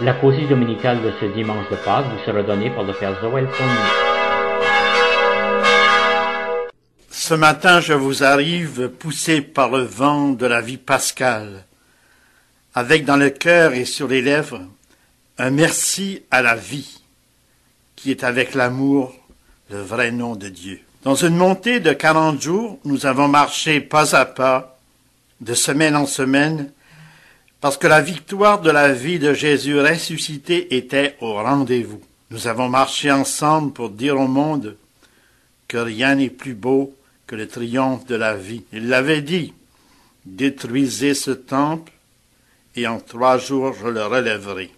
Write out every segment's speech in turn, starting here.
La causerie dominicale de ce dimanche de Pâques vous sera donnée par le Père Joël Fournier. Ce matin, je vous arrive poussé par le vent de la vie pascale, avec dans le cœur et sur les lèvres un merci à la vie, qui est avec l'amour le vrai nom de Dieu. Dans une montée de 40 jours, nous avons marché pas à pas, de semaine en semaine, parce que la victoire de la vie de Jésus ressuscité était au rendez-vous. Nous avons marché ensemble pour dire au monde que rien n'est plus beau que le triomphe de la vie. Il l'avait dit, « Détruisez ce temple, et en 3 jours je le relèverai. »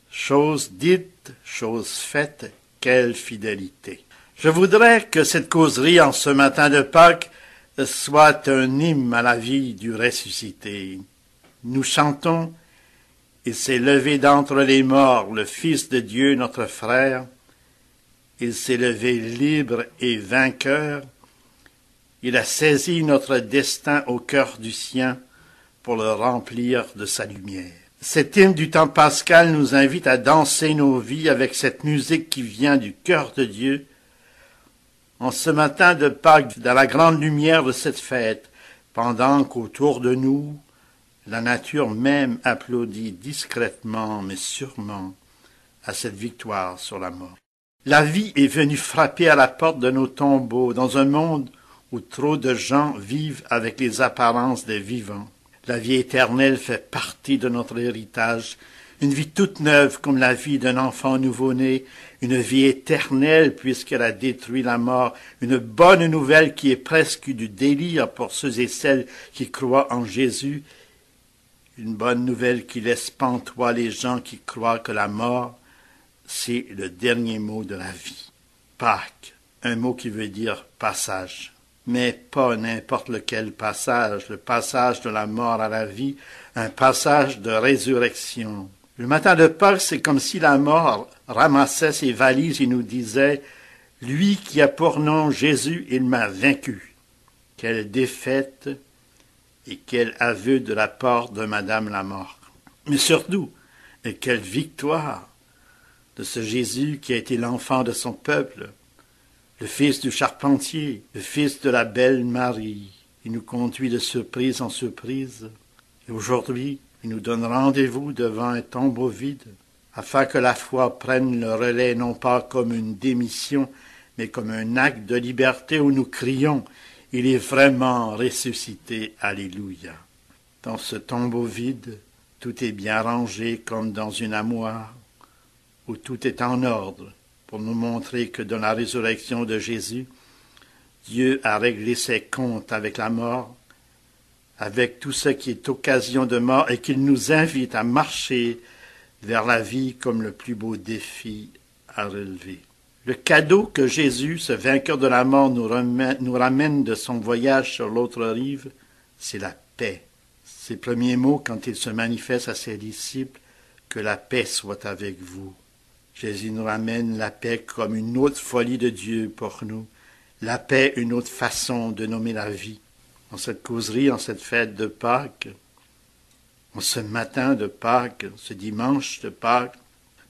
Chose dite, chose faite, quelle fidélité. Je voudrais que cette causerie en ce matin de Pâques soit un hymne à la vie du ressuscité. Nous chantons « Il s'est levé d'entre les morts, le Fils de Dieu, notre frère. Il s'est levé libre et vainqueur. Il a saisi notre destin au cœur du sien pour le remplir de sa lumière. » Cet hymne du temps pascal nous invite à danser nos vies avec cette musique qui vient du cœur de Dieu. En ce matin de Pâques, dans la grande lumière de cette fête, pendant qu'autour de nous, la nature même applaudit discrètement mais sûrement à cette victoire sur la mort. La vie est venue frapper à la porte de nos tombeaux dans un monde où trop de gens vivent avec les apparences des vivants. La vie éternelle fait partie de notre héritage, une vie toute neuve comme la vie d'un enfant nouveau-né, une vie éternelle puisqu'elle a détruit la mort, une bonne nouvelle qui est presque du délire pour ceux et celles qui croient en Jésus, une bonne nouvelle qui laisse pantois les gens qui croient que la mort, c'est le dernier mot de la vie. Pâques, un mot qui veut dire passage. Mais pas n'importe lequel passage, le passage de la mort à la vie, un passage de résurrection. Le matin de Pâques, c'est comme si la mort ramassait ses valises et nous disait « Lui qui a pour nom Jésus, il m'a vaincu. » Quelle défaite et quel aveu de la part de Madame la mort. Mais surtout, et quelle victoire de ce Jésus qui a été l'enfant de son peuple, le fils du charpentier, le fils de la belle Marie. Il nous conduit de surprise en surprise. Et aujourd'hui, il nous donne rendez-vous devant un tombeau vide, afin que la foi prenne le relais non pas comme une démission, mais comme un acte de liberté où nous crions « Il est vraiment ressuscité, Alléluia ». Dans ce tombeau vide, tout est bien rangé comme dans une armoire, où tout est en ordre, pour nous montrer que dans la résurrection de Jésus, Dieu a réglé ses comptes avec la mort, avec tout ce qui est occasion de mort, et qu'il nous invite à marcher vers la vie comme le plus beau défi à relever. Le cadeau que Jésus, ce vainqueur de la mort, nous ramène de son voyage sur l'autre rive, c'est la paix. Ses premiers mots quand il se manifeste à ses disciples, que la paix soit avec vous. Jésus nous ramène la paix comme une autre folie de Dieu pour nous. La paix, une autre façon de nommer la vie. En cette causerie, en cette fête de Pâques, en ce matin de Pâques, ce dimanche de Pâques,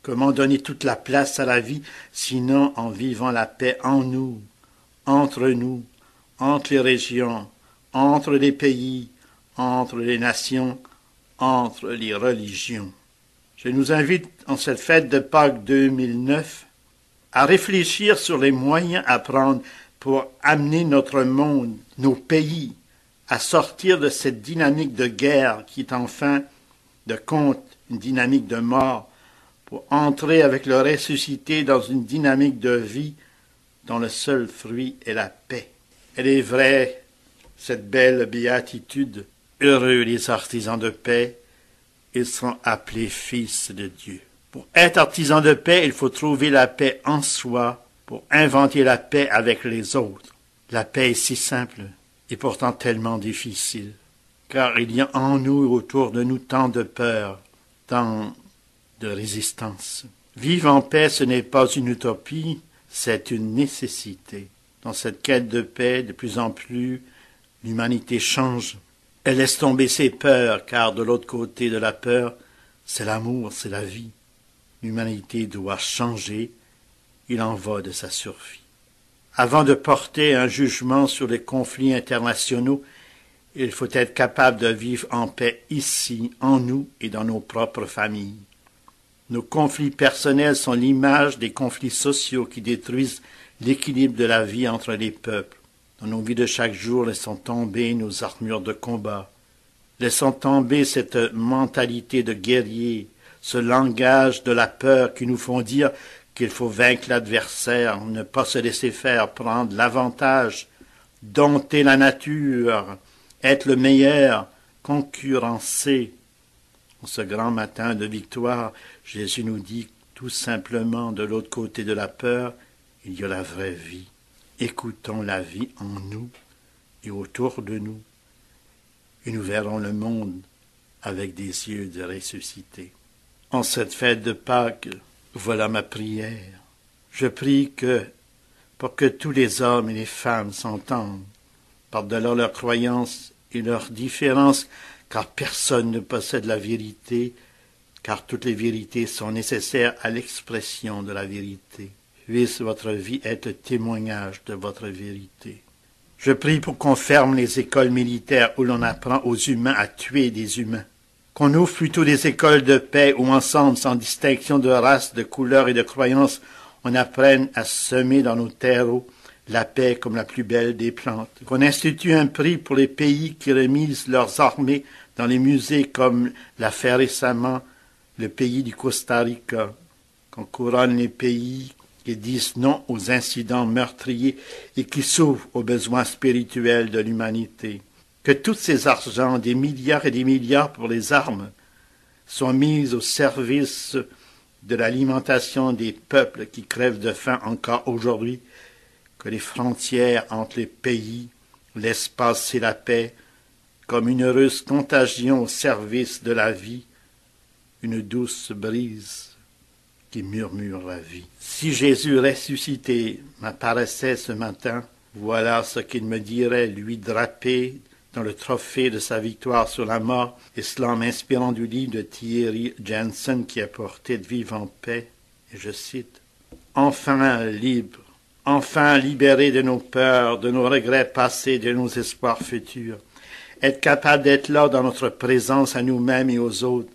comment donner toute la place à la vie, sinon en vivant la paix en nous, entre les régions, entre les pays, entre les nations, entre les religions. Je nous invite en cette fête de Pâques 2009 à réfléchir sur les moyens à prendre pour amener notre monde, nos pays, à sortir de cette dynamique de guerre qui est en fin de compte une dynamique de mort, pour entrer avec le ressuscité dans une dynamique de vie dont le seul fruit est la paix. Elle est vraie, cette belle béatitude, heureux les artisans de paix, ils seront appelés fils de Dieu. Pour être artisan de paix, il faut trouver la paix en soi pour inventer la paix avec les autres. La paix est si simple et pourtant tellement difficile, car il y a en nous et autour de nous tant de peur, tant de résistance. Vivre en paix, ce n'est pas une utopie, c'est une nécessité. Dans cette quête de paix, de plus en plus, l'humanité change. Elle laisse tomber ses peurs, car de l'autre côté de la peur C'est l'amour, c'est la vie. L'humanité doit changer, il en va de sa survie. Avant de porter un jugement sur les conflits internationaux, il faut être capable de vivre en paix ici, en nous et dans nos propres familles. Nos conflits personnels sont l'image des conflits sociaux qui détruisent l'équilibre de la vie entre les peuples. Dans nos vies de chaque jour, laissons tomber nos armures de combat. Laissons tomber cette mentalité de guerrier, ce langage de la peur qui nous font dire qu'il faut vaincre l'adversaire, ne pas se laisser faire, prendre l'avantage, dompter la nature, être le meilleur, concurrencer. En ce grand matin de victoire, Jésus nous dit tout simplement, de l'autre côté de la peur, il y a la vraie vie. Écoutons la vie en nous et autour de nous, et nous verrons le monde avec des yeux de ressuscité. En cette fête de Pâques, voilà ma prière. Je prie pour que tous les hommes et les femmes s'entendent, par-delà leurs croyances et leurs différences, car personne ne possède la vérité, car toutes les vérités sont nécessaires à l'expression de la vérité. Puisse votre vie être le témoignage de votre vérité. Je prie pour qu'on ferme les écoles militaires où l'on apprend aux humains à tuer des humains. Qu'on ouvre plutôt des écoles de paix où ensemble, sans distinction de race, de couleur et de croyance, on apprenne à semer dans nos terreaux la paix comme la plus belle des plantes. Qu'on institue un prix pour les pays qui remisent leurs armées dans les musées comme l'a fait récemment le pays du Costa Rica. Qu'on couronne les pays qui disent non aux incidents meurtriers et qui s'ouvrent aux besoins spirituels de l'humanité. Que tous ces argents, des milliards et des milliards pour les armes, soient mis au service de l'alimentation des peuples qui crèvent de faim encore aujourd'hui, que les frontières entre les pays laissent passer la paix comme une heureuse contagion au service de la vie, une douce brise qui murmure la vie. Si Jésus ressuscité m'apparaissait ce matin, voilà ce qu'il me dirait, lui drapé dans le trophée de sa victoire sur la mort, et cela en m'inspirant du livre de Thierry Jensen qui a porté de vivre en paix, et je cite, « Enfin libre, enfin libéré de nos peurs, de nos regrets passés, de nos espoirs futurs, être capable d'être là dans notre présence à nous-mêmes et aux autres,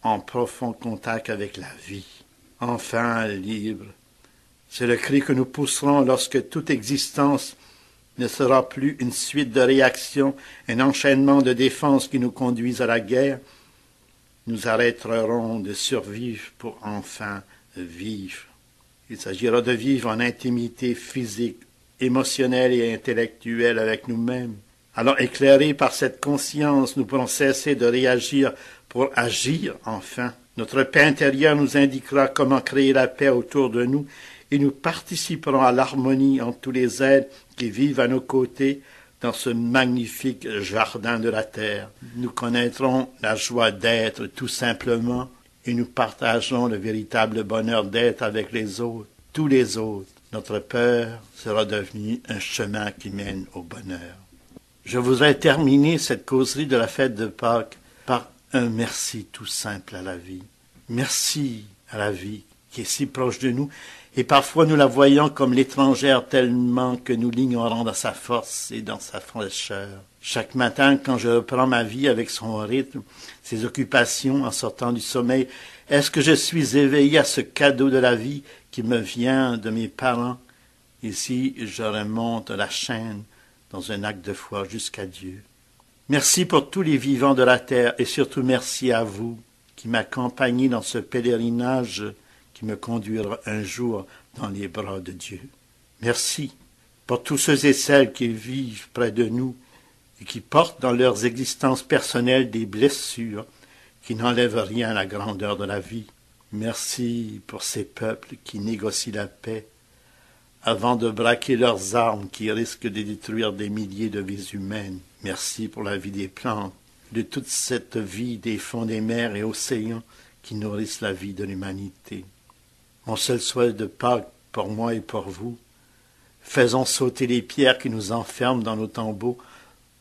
en profond contact avec la vie. Enfin libre. C'est le cri que nous pousserons lorsque toute existence ne sera plus une suite de réactions, un enchaînement de défenses qui nous conduisent à la guerre. Nous arrêterons de survivre pour enfin vivre. Il s'agira de vivre en intimité physique, émotionnelle et intellectuelle avec nous-mêmes. Alors, éclairés par cette conscience, nous pourrons cesser de réagir pour agir enfin. Notre paix intérieure nous indiquera comment créer la paix autour de nous et nous participerons à l'harmonie entre tous les êtres qui vivent à nos côtés dans ce magnifique jardin de la terre. Nous connaîtrons la joie d'être tout simplement et nous partagerons le véritable bonheur d'être avec les autres, tous les autres. Notre peur sera devenue un chemin qui mène au bonheur. Je voudrais terminer cette causerie de la fête de Pâques par un merci tout simple à la vie. Merci à la vie qui est si proche de nous et parfois nous la voyons comme l'étrangère tellement que nous l'ignorons dans sa force et dans sa fraîcheur. Chaque matin, quand je reprends ma vie avec son rythme, ses occupations en sortant du sommeil, est-ce que je suis éveillé à ce cadeau de la vie qui me vient de mes parents? Ici, je remonte la chaîne dans un acte de foi jusqu'à Dieu. Merci pour tous les vivants de la terre et surtout merci à vous qui m'accompagnez dans ce pèlerinage qui me conduira un jour dans les bras de Dieu. Merci pour tous ceux et celles qui vivent près de nous et qui portent dans leurs existences personnelles des blessures qui n'enlèvent rien à la grandeur de la vie. Merci pour ces peuples qui négocient la paix avant de braquer leurs armes qui risquent de détruire des milliers de vies humaines. Merci pour la vie des plantes, de toute cette vie des fonds des mers et océans qui nourrissent la vie de l'humanité. Mon seul souhait de Pâques pour moi et pour vous, faisons sauter les pierres qui nous enferment dans nos tombeaux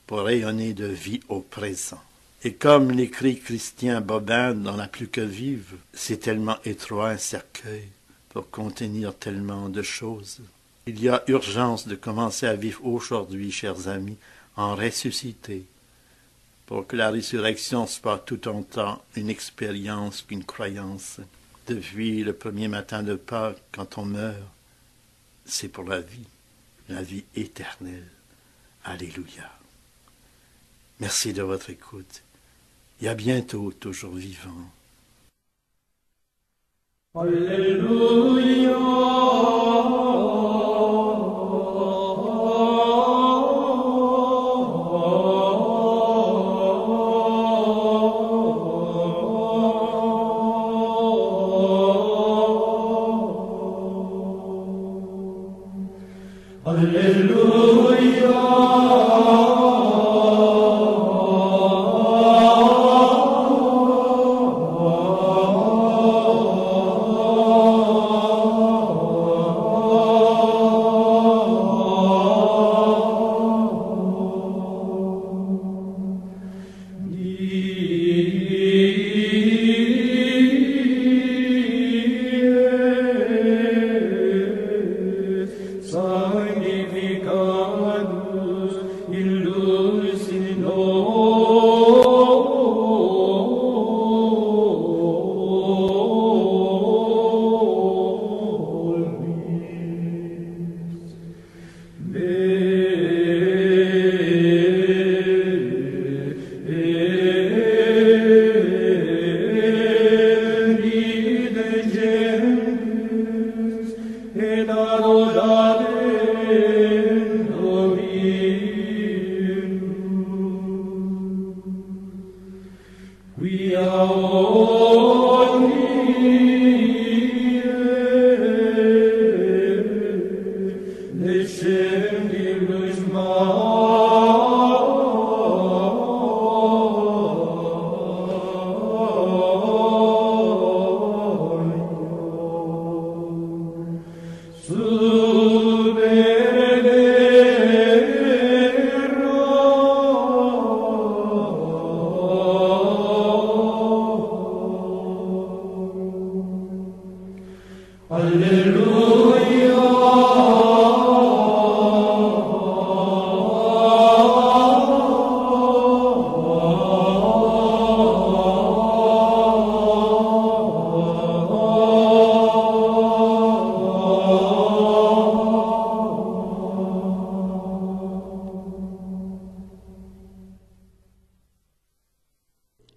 pour rayonner de vie au présent. Et comme l'écrit Christian Bobin dans La plus que vive, c'est tellement étroit un cercueil pour contenir tellement de choses. Il y a urgence de commencer à vivre aujourd'hui, chers amis, en ressuscité, pour que la résurrection soit tout autant une expérience qu'une croyance. Depuis le premier matin de Pâques, quand on meurt, c'est pour la vie éternelle. Alléluia. Merci de votre écoute. Et à bientôt, toujours vivant. Alléluia.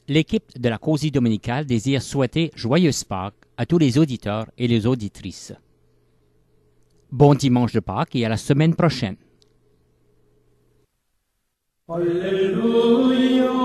L'équipe de la Causerie dominicale désire souhaiter joyeuse Pâques à tous les auditeurs et les auditrices. Bon dimanche de Pâques et à la semaine prochaine. Alléluia.